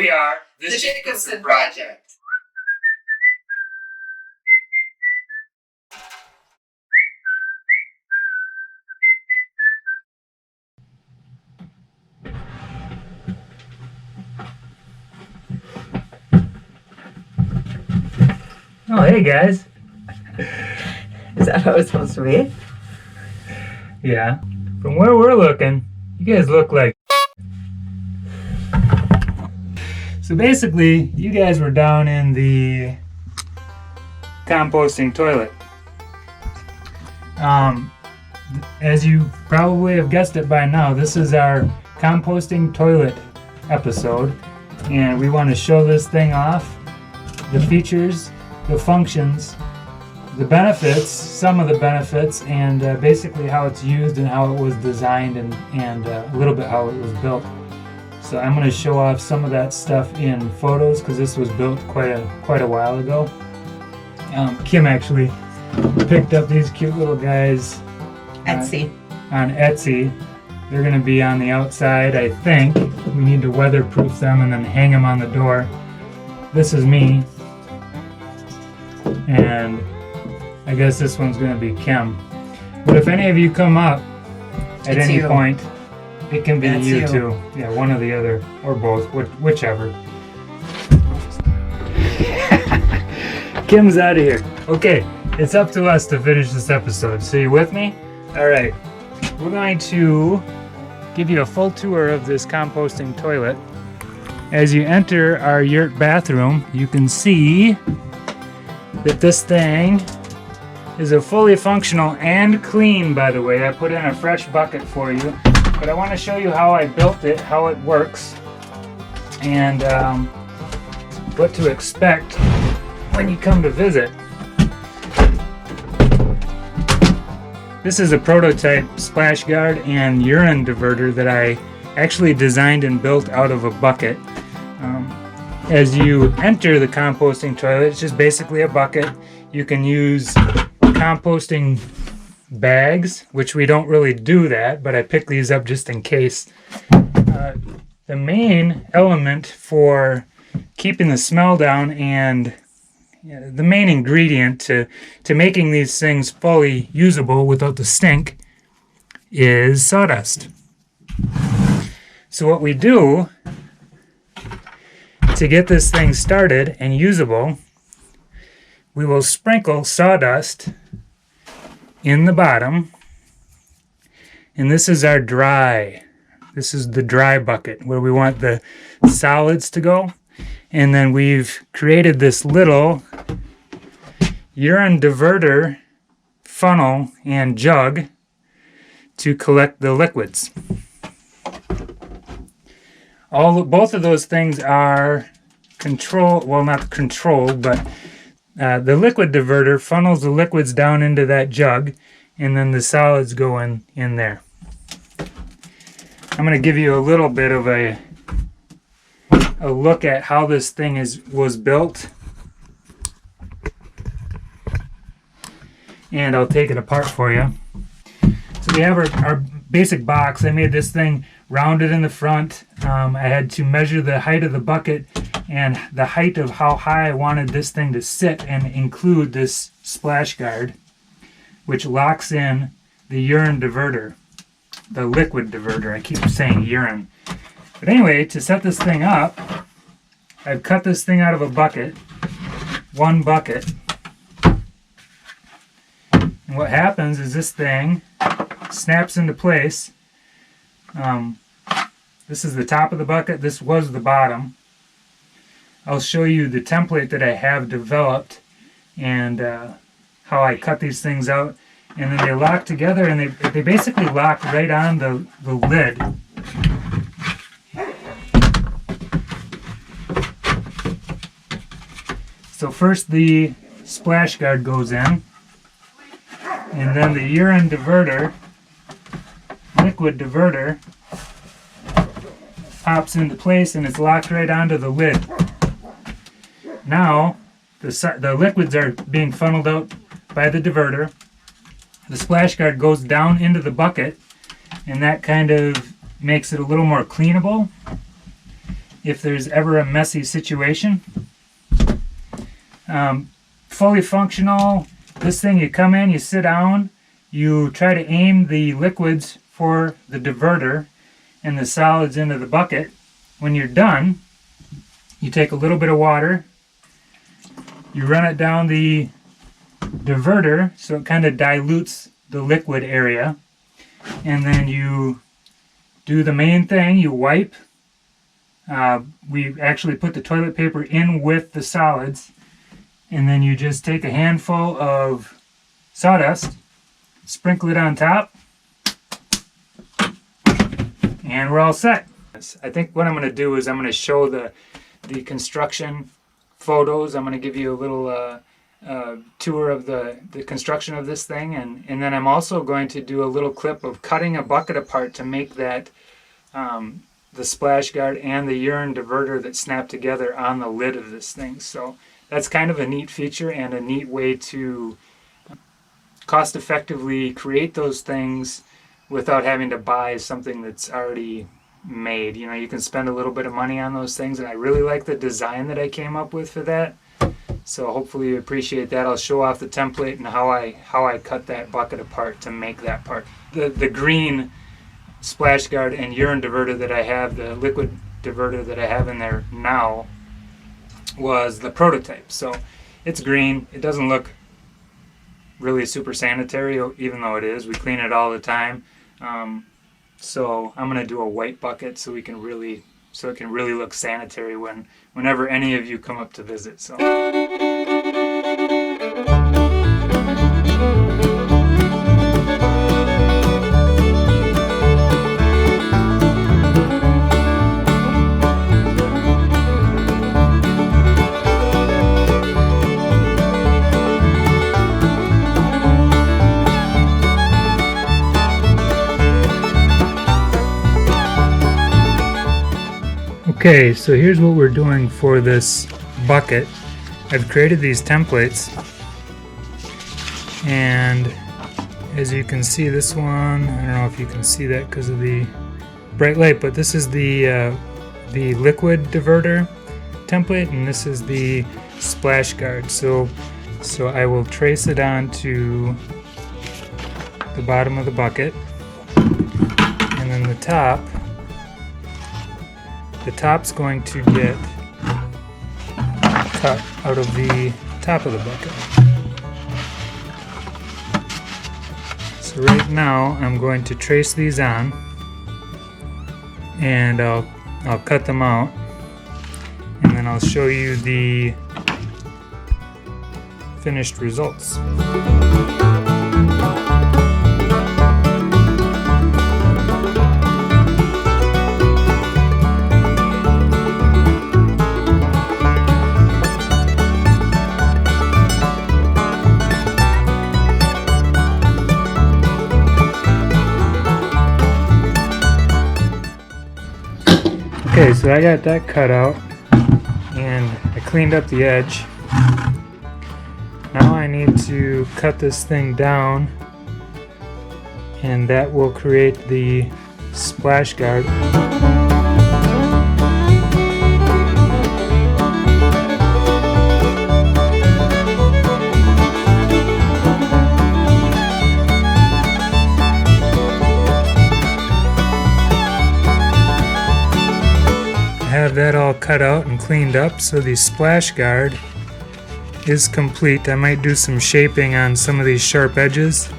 We are the Jacobson Project. Oh, hey guys. Is that how it's supposed to be? Yeah. From where we're looking, you guys look like... So basically, you guys were down in the composting toilet. As you probably have guessed it by now, this is our composting toilet episode. And we want to show this thing off. The features, the functions, the benefits, some of the benefits, and basically how it's used and how it was designed and a little bit how it was built. So I'm going to show off some of that stuff in photos because this was built quite a while ago. Kim actually picked up these cute little guys on Etsy. They're going to be on the outside, I think. We need to weatherproof them and then hang them on the door. This is me. And I guess this one's going to be Kim. But if any of you come up at any point, it can be you too. Yeah, one or the other, or both, whichever. Kim's out of here. Okay, it's up to us to finish this episode. So you with me? All right. We're going to give you a full tour of this composting toilet. As you enter our yurt bathroom, you can see that this thing is a fully functional and clean, by the way. I put in a fresh bucket for you, but I want to show you how I built it, how it works, and what to expect when you come to visit. This is a prototype splash guard and urine diverter that I actually designed and built out of a bucket. As you enter the composting toilet, it's just basically a bucket. You can use composting bags, which we don't really do that, but I picked these up just in case. The main element for keeping the smell down and the main ingredient to making these things fully usable without the stink is sawdust. So what we do to get this thing started and usable, we will sprinkle sawdust in the bottom, and this is our dry. This is the dry bucket where we want the solids to go. And then we've created this little urine diverter funnel and jug to collect the liquids. Both of those things are not controlled, but the liquid diverter funnels the liquids down into that jug, and then the solids go in there. I'm going to give you a little bit of a look at how this thing was built, and I'll take it apart for you. So we have our basic box. I made this thing rounded in the front. I had to measure the height of the bucket and the height of how high I wanted this thing to sit and include this splash guard, which locks in the urine diverter, the liquid diverter. I keep saying urine. But anyway, to set this thing up, I've cut this thing out of a bucket, one bucket. And what happens is this thing snaps into place. This is the top of the bucket. This was the bottom. I'll show you the template that I have developed and how I cut these things out. And then they lock together, and they basically lock right on the lid. So first the splash guard goes in, and then the urine diverter, liquid diverter, pops into place, and it's locked right onto the lid. Now the liquids are being funneled out by the diverter. The splash guard goes down into the bucket, and that kind of makes it a little more cleanable. if there's ever a messy situation. Fully functional. This thing, you come in, you sit down, you try to aim the liquids for the diverter and the solids into the bucket. When you're done, you take a little bit of water, you run it down the diverter so it kind of dilutes the liquid area, and then you do the main thing, you wipe. We actually put the toilet paper in with the solids, and then you just take a handful of sawdust, sprinkle it on top, and we're all set. I think what I'm going to do is I'm going to show the construction photos. I'm going to give you a little tour of the construction of this thing, and then I'm also going to do a little clip of cutting a bucket apart to make that the splash guard and the urine diverter that snap together on the lid of this thing. So that's kind of a neat feature and a neat way to cost effectively create those things without having to buy something that's already made. You know, you can spend a little bit of money on those things, and I really like the design that I came up with for that. So hopefully you appreciate that. I'll show off the template and how I cut that bucket apart to make that part. The green splash guard and urine diverter that I have, the liquid diverter that I have in there now, was the prototype. So it's green. It doesn't look really super sanitary, even though it is. We clean it all the time. So I'm going to do a white bucket so it can really look sanitary whenever any of you come up to visit. So. Okay, so here's what we're doing for this bucket. I've created these templates, and as you can see, this one, I don't know if you can see that because of the bright light, but this is the liquid diverter template, and this is the splash guard. So I will trace it onto the bottom of the bucket, and then the top's going to get cut out of the top of the bucket. So right now I'm going to trace these on, and I'll cut them out, and then I'll show you the finished results. Okay, so I got that cut out, and I cleaned up the edge. Now I need to cut this thing down, and that will create the splash guard. Have that all cut out and cleaned up, so the splash guard is complete. I might do some shaping on some of these sharp edges,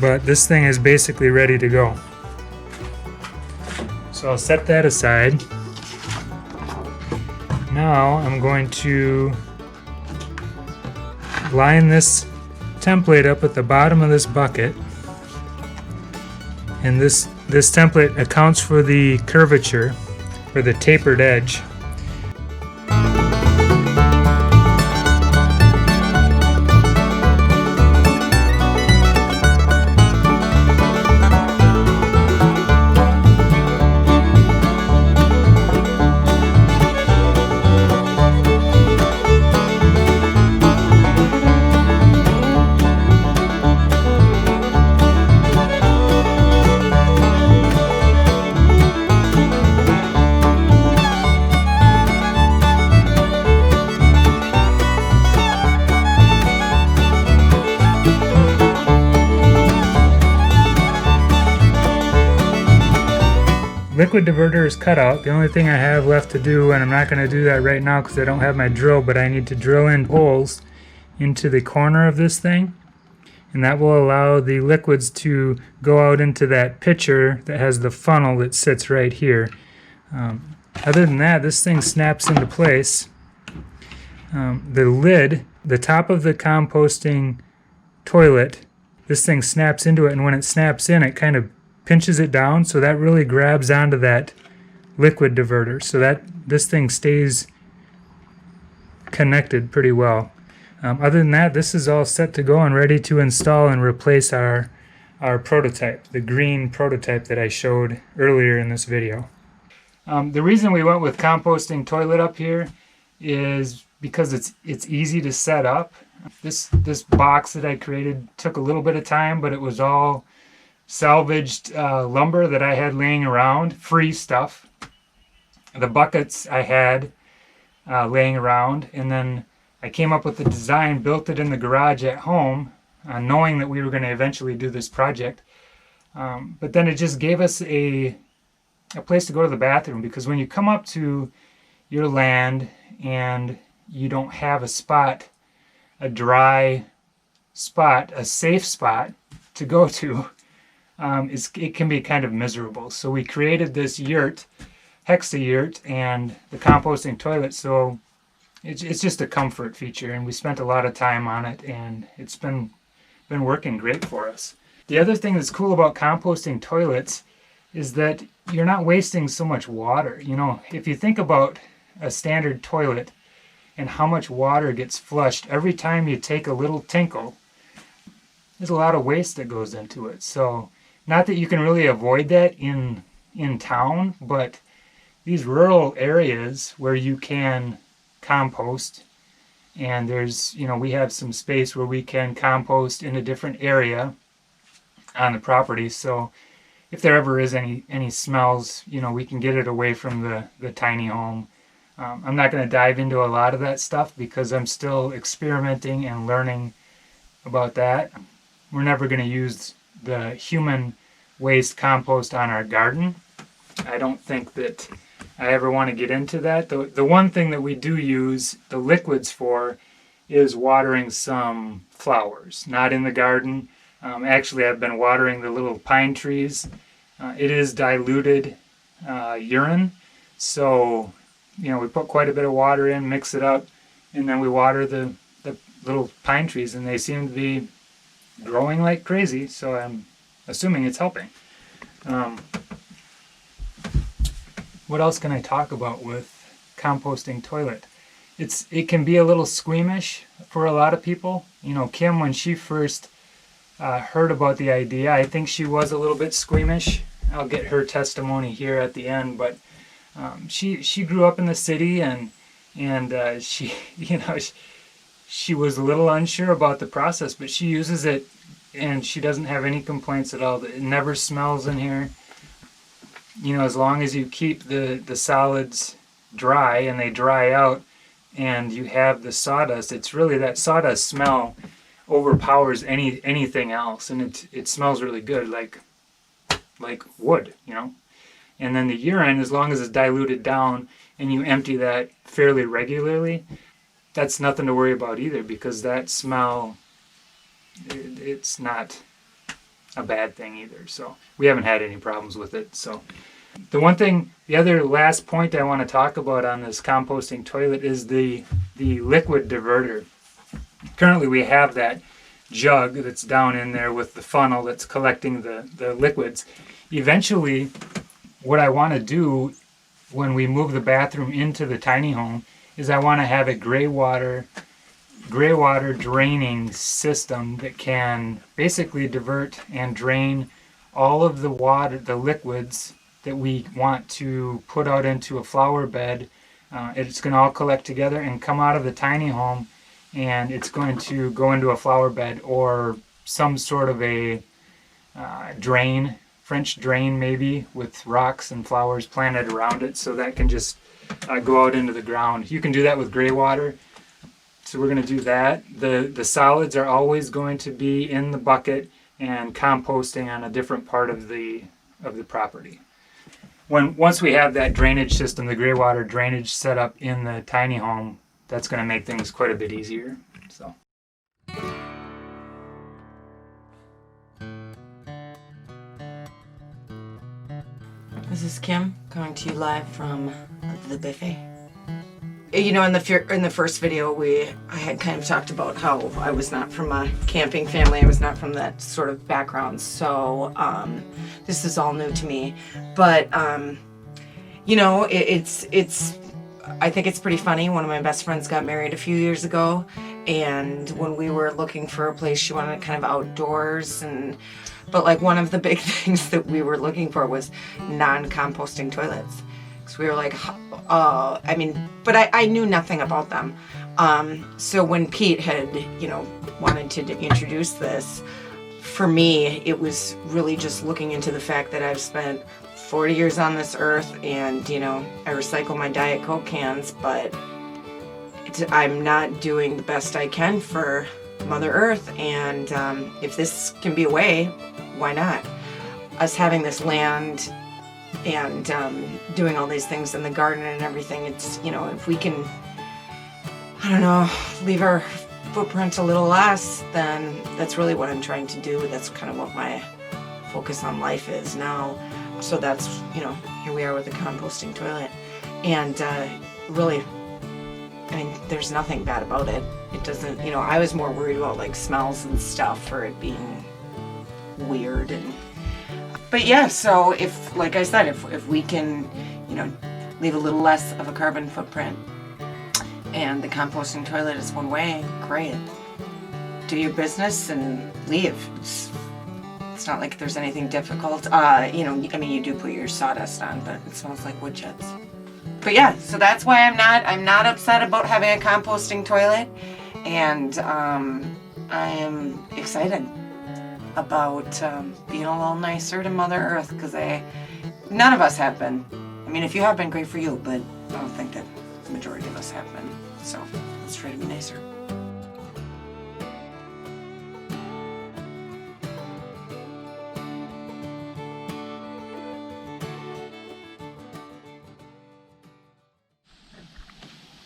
but this thing is basically ready to go. So I'll set that aside. Now I'm going to line this template up at the bottom of this bucket, and this template accounts for the curvature, or the tapered edge. liquid diverter is cut out. The only thing I have left to do, and I'm not going to do that right now because I don't have my drill, but I need to drill in holes into the corner of this thing, and that will allow the liquids to go out into that pitcher that has the funnel that sits right here. Other than that, this thing snaps into place. The lid, the top of the composting toilet, this thing snaps into it, and when it snaps in, it kind of pinches it down, so that really grabs onto that liquid diverter, so that this thing stays connected pretty well. Other than that, this is all set to go and ready to install and replace our prototype, the green prototype that I showed earlier in this video. The reason we went with composting toilet up here is because it's easy to set up. This box that I created took a little bit of time, but it was all salvaged lumber that I had laying around, free stuff. The buckets I had laying around, and then I came up with the design, built it in the garage at home, knowing that we were going to eventually do this project. But then it just gave us a place to go to the bathroom, because when you come up to your land and you don't have a spot, a dry spot, a safe spot to go to, it can be kind of miserable. So we created this yurt, hexa yurt, and the composting toilet. So it's just a comfort feature, and we spent a lot of time on it, and it's been working great for us. The other thing that's cool about composting toilets is that you're not wasting so much water. You know, if you think about a standard toilet and how much water gets flushed every time you take a little tinkle, there's a lot of waste that goes into it. So not that you can really avoid that in town, but these rural areas where you can compost, and there's, you know, we have some space where we can compost in a different area on the property. So if there ever is any smells, you know, we can get it away from the tiny home. I'm not going to dive into a lot of that stuff because I'm still experimenting and learning about that. We're never going to use the human waste compost on our garden. I don't think that I ever want to get into that. The one thing that we do use the liquids for is watering some flowers, not in the garden. Actually, I've been watering the little pine trees. It is diluted urine, so you know, we put quite a bit of water in, mix it up, and then we water the little pine trees, and they seem to be growing like crazy, so I'm assuming it's helping. What else can I talk about with composting toilet? It can be a little squeamish for a lot of people. You know, Kim, when she first heard about the idea, I think she was a little bit squeamish. I'll get her testimony here at the end, but she grew up in the city, and she, you know, she was a little unsure about the process, but she uses it and she doesn't have any complaints at all. It never smells in here. You know, as long as you keep the solids dry and they dry out and you have the sawdust, it's really that sawdust smell overpowers anything else, and it smells really good, like wood, you know. And then the urine, as long as it's diluted down and you empty that fairly regularly, that's nothing to worry about either, because that smell, it's not a bad thing either. So we haven't had any problems with it. So the other last point I want to talk about on this composting toilet is the liquid diverter. Currently we have that jug that's down in there with the funnel that's collecting the liquids. Eventually, what I want to do when we move the bathroom into the tiny home is I want to have a gray water draining system that can basically divert and drain all of the water, the liquids that we want to put out into a flower bed. It's going to all collect together and come out of the tiny home, and it's going to go into a flower bed or some sort of a drain, French drain maybe, with rocks and flowers planted around it, so that can just go out into the ground. You can do that with gray water. So we're going to do that. The solids are always going to be in the bucket and composting on a different part of the property. once we have that drainage system, the gray water drainage set up in the tiny home, that's going to make things quite a bit easier. So. This is Kim coming to you live from the buffet. You know, in the first video, I had kind of talked about how I was not from a camping family. I was not from that sort of background. So this is all new to me. But you know, it's. I think it's pretty funny. One of my best friends got married a few years ago, and when we were looking for a place, she wanted kind of outdoors but like one of the big things that we were looking for was non-composting toilets. Because we were like, but I knew nothing about them. So when Pete had, wanted to introduce this, for me, it was really just looking into the fact that I've spent 40 years on this earth and, I recycle my Diet Coke cans, but I'm not doing the best I can for Mother Earth, and if this can be a way, why not? Us having this land and doing all these things in the garden and everything, it's, if we can, leave our footprint a little less, then that's really what I'm trying to do. That's kind of what my focus on life is now. So that's, here we are with the composting toilet. And really, there's nothing bad about it. It doesn't, I was more worried about like smells and stuff or it being weird. But yeah, so if, like I said, if we can, leave a little less of a carbon footprint and the composting toilet is one way, great. Do your business and leave. It's not like there's anything difficult. You do put your sawdust on, but it smells like wood chips. But yeah, so that's why I'm not upset about having a composting toilet, and I am excited about being a little nicer to Mother Earth, because none of us have been. If you have been, great for you, but I don't think that the majority of us have been. So let's try to be nicer.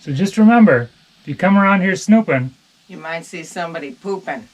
So just remember, if you come around here snooping, You might see somebody pooping.